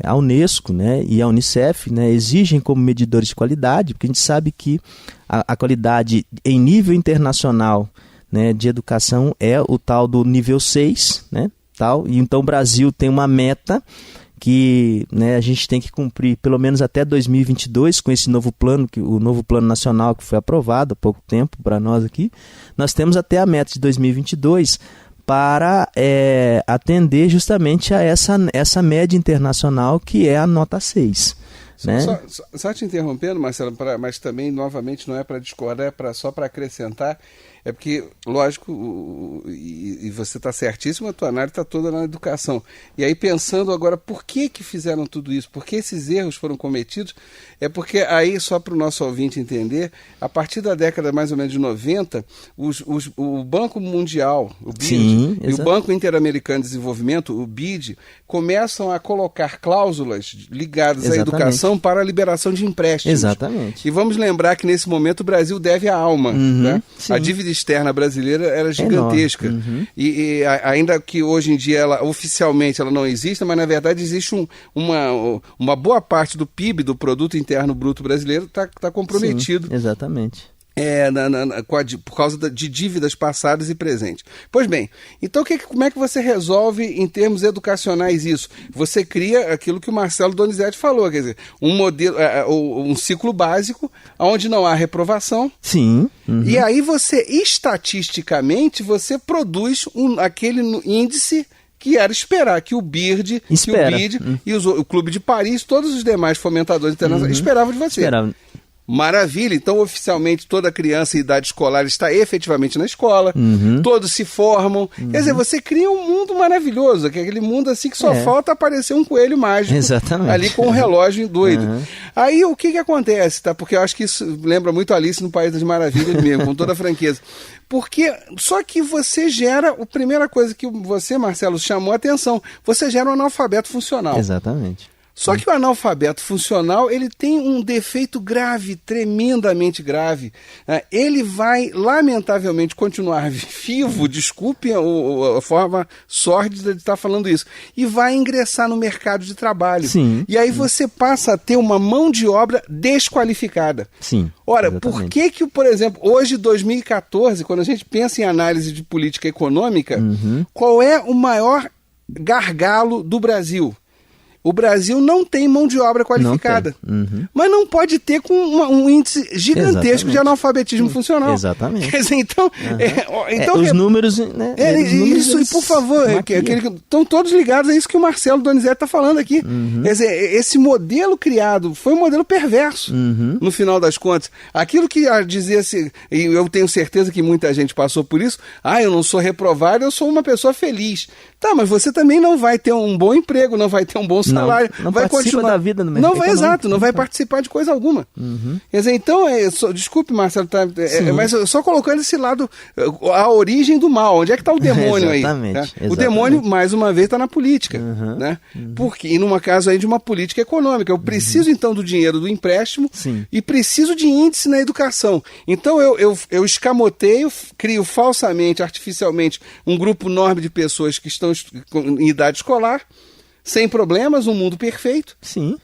a Unesco, né, e a Unicef, né, exigem como medidores de qualidade, porque a gente sabe que a qualidade em nível internacional, né, de educação é o tal do nível 6, né, tal, e então o Brasil tem uma meta que, né, a gente tem que cumprir pelo menos até 2022 com esse novo plano, o novo plano nacional que foi aprovado há pouco tempo para nós aqui. Nós temos até a meta de 2022 para atender justamente a essa média internacional que é a nota 6. Né? Só te interrompendo, Marcelo, mas também, novamente, não é para discordar, só para acrescentar. É porque, lógico, e você está certíssimo, a tua análise está toda na educação. E aí, pensando agora, por que fizeram tudo isso? Por que esses erros foram cometidos? É porque aí, só para o nosso ouvinte entender, a partir da década mais ou menos de 90, o Banco Mundial, o BID, e o Banco Interamericano de Desenvolvimento, o BID, começam a colocar cláusulas ligadas à educação para a liberação de empréstimos. Exatamente. E vamos lembrar que, nesse momento, o Brasil deve a alma, né? A dívida externa brasileira era gigantesca. E ainda que hoje em dia oficialmente ela não exista, mas na verdade existe uma boa parte do PIB, do Produto Interno Bruto brasileiro, está comprometido. Sim, exatamente. Por causa de dívidas passadas e presentes. Pois bem, então como é que você resolve em termos educacionais isso? Você cria aquilo que o Marcelo Donizete falou, quer dizer, um modelo, um ciclo básico, onde não há reprovação. Sim. E aí você, estatisticamente, você produz aquele índice que era esperar que o BIRD, que o BID e o Clube de Paris, todos os demais fomentadores internacionais esperavam de você. Maravilha, então oficialmente toda criança em idade escolar está efetivamente na escola, todos se formam, quer dizer, você cria um mundo maravilhoso, que é aquele mundo assim que só falta aparecer um coelho mágico ali com um relógio doido. Aí o que acontece, tá? Porque eu acho que isso lembra muito Alice no País das Maravilhas mesmo, com toda a franqueza. Porque, só que você gera, a primeira coisa que você, Marcelo, chamou a atenção, você gera um analfabeto funcional. Exatamente. Só que o analfabeto funcional, ele tem um defeito grave, tremendamente grave. Ele vai, lamentavelmente, continuar vivo, desculpe a forma sórdida de estar falando isso, e vai ingressar no mercado de trabalho. Sim. E aí você passa a ter uma mão de obra desqualificada. Sim. Ora, exatamente. por que, por exemplo, hoje, 2014, quando a gente pensa em análise de política econômica, qual é o maior gargalo do Brasil? O Brasil não tem mão de obra qualificada. Mas não pode ter com um índice gigantesco de analfabetismo funcional. Exatamente. Quer dizer, então... os números... Né, isso, e por favor, estão todos ligados a isso que o Marcelo Donizete está falando aqui. Quer dizer, esse modelo criado foi um modelo perverso, no final das contas. Aquilo que dizia-se, e eu tenho certeza que muita gente passou por isso, eu não sou reprovado, eu sou uma pessoa feliz. Tá, mas você também não vai ter um bom emprego, não vai ter um bom salário, não vai participa continuar da vida no mercado. Exato, não vai participar de coisa alguma. Quer dizer, então, desculpe, Marcelo, mas só colocando esse lado, a origem do mal, onde é que está o demônio aí? Exatamente. O demônio, mais uma vez, está na política, né? Porque, e numa caso aí de uma política econômica, eu preciso então do dinheiro do empréstimo e preciso de índice na educação. Então eu escamoteio, crio falsamente, artificialmente, um grupo enorme de pessoas que estão em idade escolar, sem problemas, um mundo perfeito. Sim.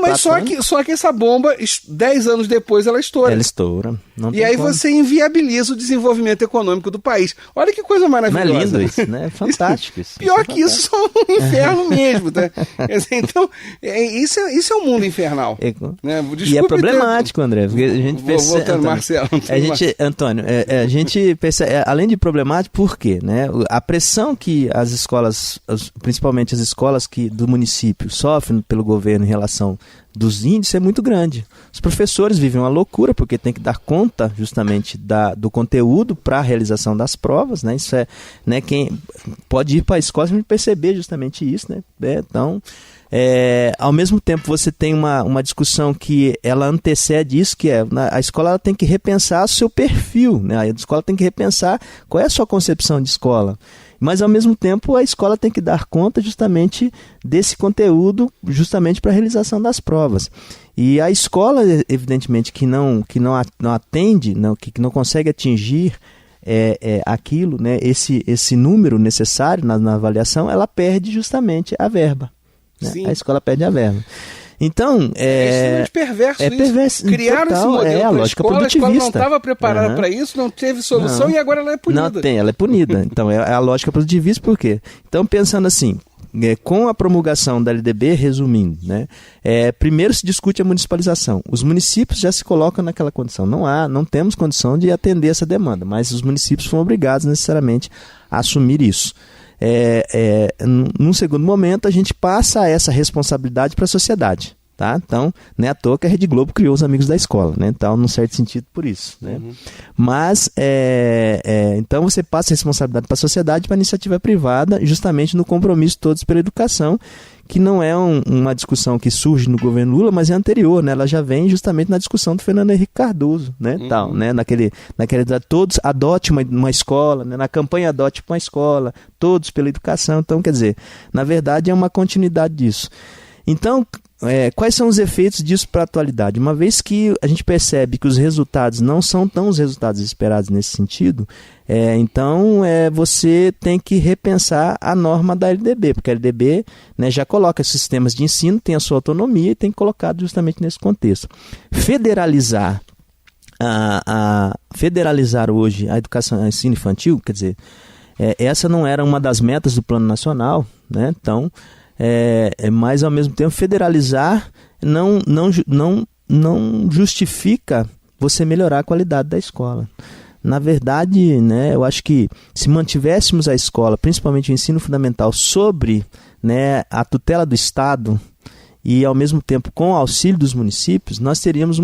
Mas só que essa bomba, 10 anos depois, ela estoura. Ela estoura. E aí você inviabiliza o desenvolvimento econômico do país. Olha que coisa maravilhosa. Não é lindo isso, né? É fantástico isso. Pior que isso, só um inferno mesmo. Tá? Quer dizer, então, isso é um mundo infernal. Né? E é problemático, André. Porque a gente percebe, voltando, Marcelo. Antônio, a gente percebe, além de problemático, por quê? Né? A pressão que as escolas, principalmente as escolas do município, sofrem pelo governo em relação dos índices é muito grande. Os professores vivem uma loucura porque tem que dar conta justamente do conteúdo para a realização das provas, né? Isso né, quem pode ir para a escola e perceber justamente isso, né? Então, ao mesmo tempo você tem uma discussão que ela antecede isso, que a escola ela tem que repensar o seu perfil, né? A escola tem que repensar qual é a sua concepção de escola. Mas, ao mesmo tempo, a escola tem que dar conta justamente desse conteúdo, justamente para a realização das provas. E a escola, evidentemente, que não atende, que não consegue atingir aquilo, né, esse número necessário na avaliação, ela perde justamente a verba. né? A escola perde a verba. Então, é perverso isso. Perverso. Criaram total, esse modelo a lógica produtivista. A escola não estava preparada para isso, não teve solução e agora ela é punida. Não tem, ela é punida. Então, é a lógica produtivista, por quê? Então, pensando assim, com a promulgação da LDB, resumindo, né, primeiro se discute a municipalização. Os municípios já se colocam naquela condição. Não temos condição de atender essa demanda, mas os municípios foram obrigados necessariamente a assumir isso. Num segundo momento, a gente passa essa responsabilidade para a sociedade. Tá? Então, não é à toa que a Rede Globo criou os Amigos da Escola, né? Então, num certo sentido, por isso. Né? Mas, então você passa a responsabilidade para a sociedade, para a iniciativa privada, justamente no compromisso todos pela educação, que não é uma discussão que surge no governo Lula, mas é anterior, né? Ela já vem justamente na discussão do Fernando Henrique Cardoso, né? Tal, né? Naquele todos adote uma escola, né? Na campanha adote uma escola, todos pela educação. Então, quer dizer, na verdade é uma continuidade disso. Então, quais são os efeitos disso para a atualidade? Uma vez que a gente percebe que os resultados não são tão os resultados esperados nesse sentido, então você tem que repensar a norma da LDB, porque a LDB, né, já coloca sistemas de ensino, tem a sua autonomia e tem colocado justamente nesse contexto. Federalizar hoje a educação, o ensino infantil, quer dizer, essa não era uma das metas do Plano Nacional, né? Então, mas ao mesmo tempo federalizar não justifica você melhorar a qualidade da escola. Na verdade, né, eu acho que se mantivéssemos a escola, principalmente o ensino fundamental, sobre, né, a tutela do Estado e ao mesmo tempo com o auxílio dos municípios, nós teríamos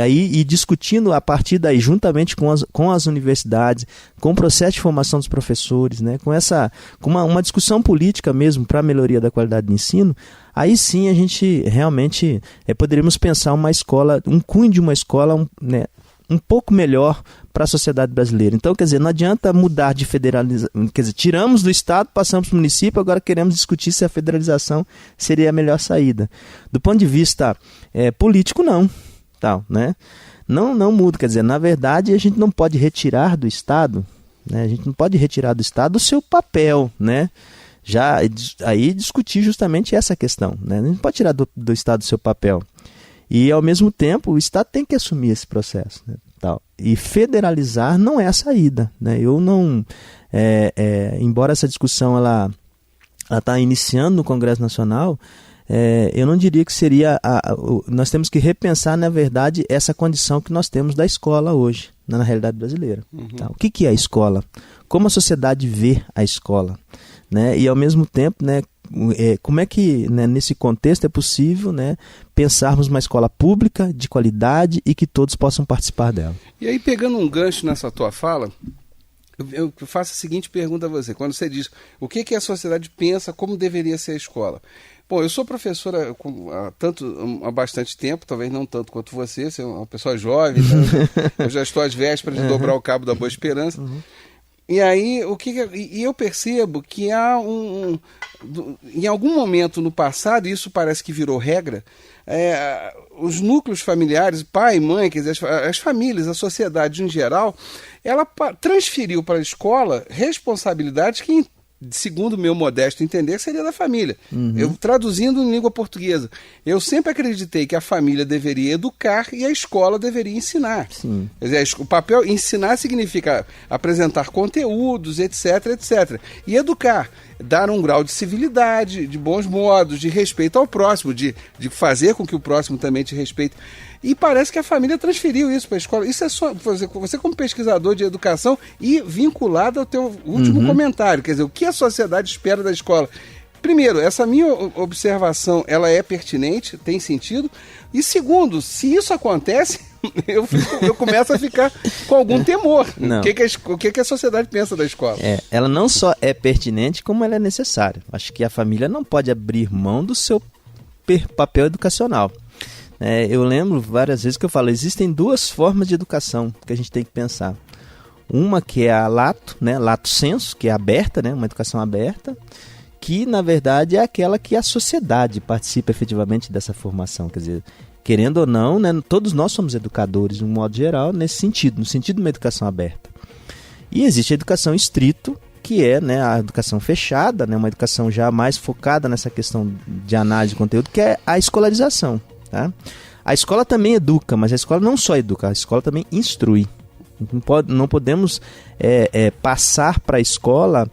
e discutindo a partir daí, juntamente com as universidades, com o processo de formação dos professores, né, com uma discussão política mesmo para a melhoria da qualidade do ensino, aí sim a gente realmente poderíamos pensar uma escola, um cunho de uma escola, né, um pouco melhor para a sociedade brasileira. Então, quer dizer, não adianta mudar de federalização, quer dizer, tiramos do Estado, passamos para o município, agora queremos discutir se a federalização seria a melhor saída. Do ponto de vista político, não. Tal, né? Não muda, quer dizer, na verdade, a gente não pode retirar do Estado, né? A gente não pode retirar do Estado o seu papel, né? Já aí discutir justamente essa questão, né? A gente não pode tirar do Estado o seu papel. E, ao mesmo tempo, o Estado tem que assumir esse processo, né, tal. E federalizar não é a saída, né? Eu não... embora essa discussão ela está iniciando no Congresso Nacional, eu não diria que seria... nós temos que repensar, na verdade, essa condição que nós temos da escola hoje, na realidade brasileira. Tá? O que é a escola? Como a sociedade vê a escola? Né? E, ao mesmo tempo, né, como é que, né, nesse contexto é possível, né, pensarmos uma escola pública, de qualidade e que todos possam participar dela. E aí, pegando um gancho nessa tua fala, eu faço a seguinte pergunta a você. Quando você diz o que a sociedade pensa, como deveria ser a escola? Bom, eu sou professora há bastante tempo, talvez não tanto quanto você é uma pessoa jovem, então eu já estou às vésperas de dobrar o cabo da Boa Esperança. E aí, eu percebo que há em algum momento no passado, isso parece que virou regra, os núcleos familiares, pai, mãe, quer dizer, as famílias, a sociedade em geral, ela transferiu para a escola responsabilidades que, segundo o meu modesto entender, seria da família. Eu traduzindo em língua portuguesa, eu sempre acreditei que a família deveria educar e a escola deveria ensinar. Sim. Quer dizer, o papel ensinar significa apresentar conteúdos, etc, etc. E educar, dar um grau de civilidade, de bons modos, de respeito ao próximo, de fazer com que o próximo também te respeite. E parece que a família transferiu isso para a escola. Isso é só você como pesquisador de educação e vinculado ao teu último comentário. Quer dizer, o que a sociedade espera da escola? Primeiro, essa minha observação, ela é pertinente, tem sentido. E segundo, se isso acontece, eu começo a ficar com algum temor. O que a sociedade pensa da escola? Ela não só é pertinente, como ela é necessária. Acho que a família não pode abrir mão do seu papel educacional. Eu lembro várias vezes que eu falo, existem duas formas de educação que a gente tem que pensar. Uma que é a lato sensu, que é aberta, né, uma educação aberta, que na verdade é aquela que a sociedade participa efetivamente dessa formação. Quer dizer, querendo ou não, né, todos nós somos educadores de um modo geral nesse sentido, no sentido de uma educação aberta. E existe a educação estrito, que é, né, a educação fechada, né, uma educação já mais focada nessa questão de análise de conteúdo, que é a escolarização. Tá? A escola também educa, mas a escola não só educa, a escola também instrui. Não podemos passar para a escola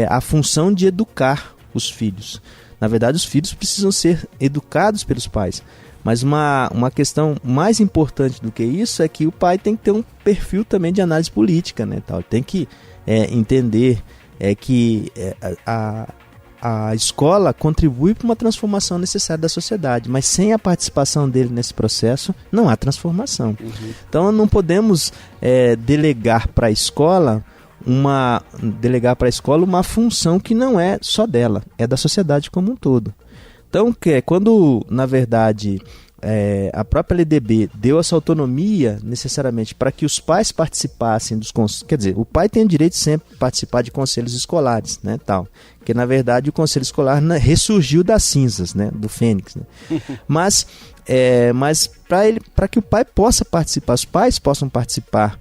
a função de educar os filhos. Na verdade, os filhos precisam ser educados pelos pais. Mas uma questão mais importante do que isso é que o pai tem que ter um perfil também de análise política, né, tal. Tem que entender que a escola contribui para uma transformação necessária da sociedade, mas sem a participação dele nesse processo não há transformação. Então não podemos delegar para a escola uma função que não é só dela, é da sociedade como um todo. Então, quando, na verdade, a própria LDB deu essa autonomia necessariamente para que os pais participassem dos conselhos, quer dizer, o pai tem o direito de sempre participar de conselhos escolares, né, tal, porque na verdade o conselho escolar ressurgiu das cinzas, né, do Fênix, né? Mas para que o pai possa participar, os pais possam participar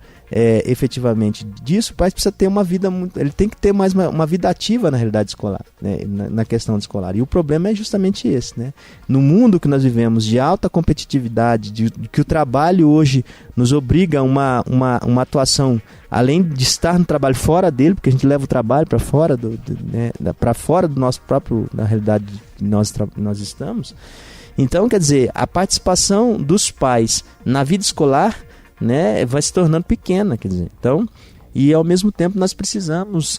efetivamente disso, o pai precisa ter uma vida ele tem que ter mais uma vida ativa na realidade escolar, né, na questão escolar. E o problema é justamente esse, né? No mundo que nós vivemos de alta competitividade, de que o trabalho hoje nos obriga a uma atuação, além de estar no trabalho fora dele, porque a gente leva o trabalho para fora para fora do nosso próprio, da realidade que nós estamos. Então, quer dizer, a participação dos pais na vida escolar, né, vai se tornando pequena, quer dizer. Então, e ao mesmo tempo nós precisamos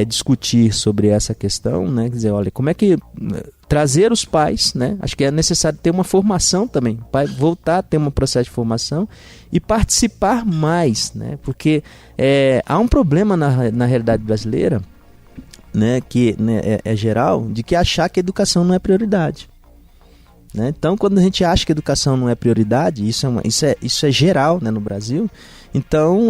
discutir sobre essa questão, né, quer dizer, olha, como é que trazer os pais, né, acho que é necessário ter uma formação também, pai voltar a ter um processo de formação e participar mais, né, porque há um problema na realidade brasileira, né, que né, é geral, de que achar que a educação não é prioridade. Né? Então, quando a gente acha que a educação não é prioridade, isso é geral, né, no Brasil. Então,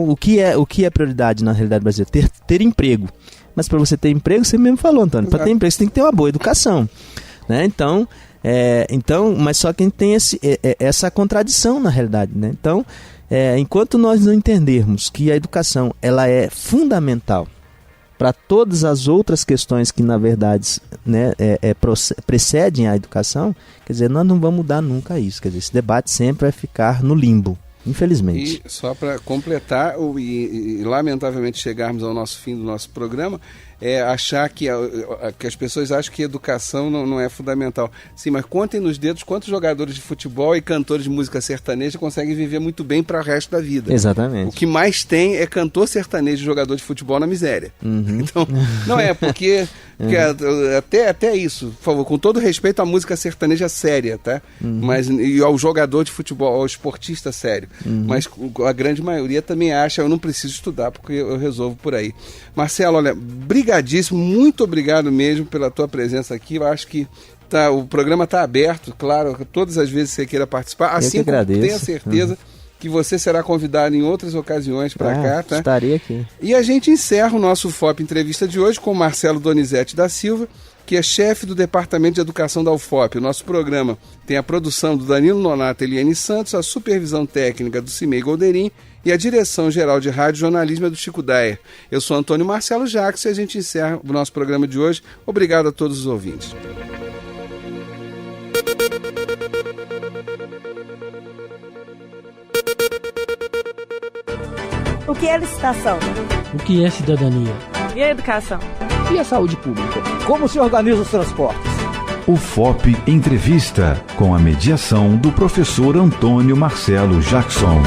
o que é prioridade na realidade brasileira? Ter emprego. Mas para você ter emprego, você mesmo falou, Antônio, para ter emprego você tem que ter uma boa educação. Né? Então, mas só que a gente tem essa contradição na realidade. Né? Então, enquanto nós não entendermos que a educação ela é fundamental para todas as outras questões que, na verdade, né, precedem a educação, quer dizer, nós não vamos mudar nunca isso. Quer dizer, esse debate sempre vai ficar no limbo, infelizmente. E só para completar, e lamentavelmente chegarmos ao fim do nosso programa, achar que as pessoas acham que educação não é fundamental. Sim, mas contem nos dedos quantos jogadores de futebol e cantores de música sertaneja conseguem viver muito bem para o resto da vida. Exatamente. O que mais tem é cantor sertanejo e jogador de futebol na miséria. Então, não porque até isso, por favor, com todo respeito à música sertaneja séria, tá? Mas, e ao jogador de futebol, ao esportista sério. Mas a grande maioria também acha, eu não preciso estudar porque eu resolvo por aí. Marcelo, olha, brigadíssimo, muito obrigado mesmo pela tua presença aqui. Eu acho que o programa está aberto, claro, todas as vezes que você queira participar, assim como tenho certeza que você será convidado em outras ocasiões para cá, tá? Estarei aqui. E a gente encerra o nosso FOP Entrevista de hoje com Marcelo Donizete da Silva, que é chefe do Departamento de Educação da UFOP. O nosso programa tem a produção do Danilo Nonato e Eliane Santos, a supervisão técnica do Cimei Golderim e a direção-geral de rádio e jornalismo é do Chico Dayer. Eu sou Antônio Marcelo Jacques e a gente encerra o nosso programa de hoje. Obrigado a todos os ouvintes. O que é licitação? O que é cidadania? E a educação? E a saúde pública? Como se organizam os transportes? O FOP Entrevista, com a mediação do professor Antônio Marcelo Jackson.